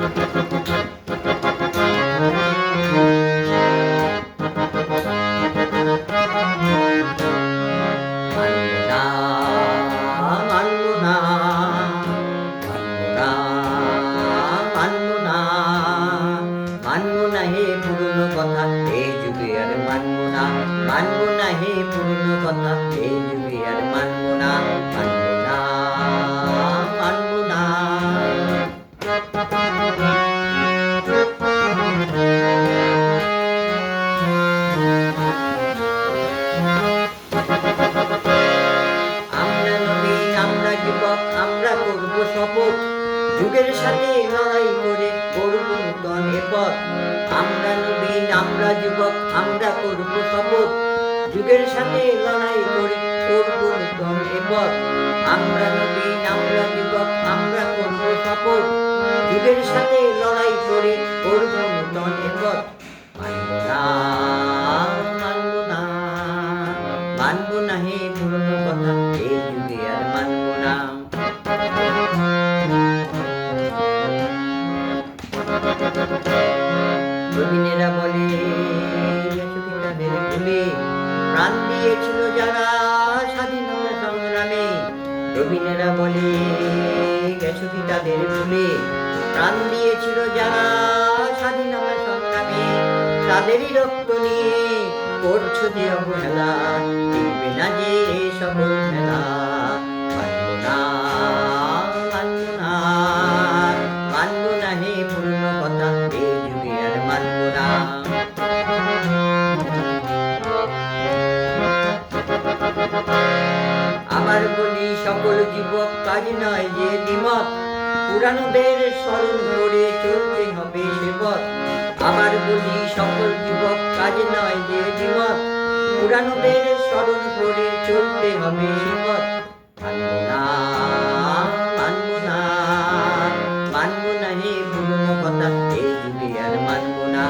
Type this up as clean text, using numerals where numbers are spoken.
মানবো না হে পুরনো কথা এই যুগে আর মানবো না, মানবো না হে পুরনো কথা এই যুগে আর মানবো না, মানবো না, মানবো না। আমরা নবীন, আমরা যুবক, আমরা করব শপথ, যুগের সাথে লড়াই করে করব নূতন এ পথ। আমরা নবীন, আমরা যুবক, আমরা করব শপথ, যুগের সাথে লড়াই করে করব নূতন এ পথ। আমরা নবীন, আমরা যুবক, আমরা করব শপথ, যুগের সাথে লড়াই করে করব নূতন এ পথ। মানবো না, মানবো না, মানবো না হে পুরনো কথা এই যুগে আর মানবো না। নবীনেরা বলে তাদের ভুলে প্রাণ দিয়েছিল যারা স্বাধীনতা সংগ্রামে। নবীনেরা বলে গেছো কি তাদের ভুলে প্রাণ দিয়েছিল যারা স্বাধীনতা সংগ্রামে। তাদেরই রক্ত নিয়ে করছো যে অবহেলা, টিকবে না যে সকল মেলা। মানবো না, মানবো না, মানবো না হে পুরনো কথা এই যুগে আর মানবো না। আবার বলি সকল যুবক কাজ নয় যে দ্বিমত, পুরানোদের স্মরণ করে চলতে হবে সে পথ। আবার বলি সকল যুবক কাজ নয় যে দ্বিমত, পুরানোদের স্মরণ করে চলতে হবে সে পথ। মানবো না, মানবো না, মানবো না হে পুরনো কথা এই যুগে আর মানবো না।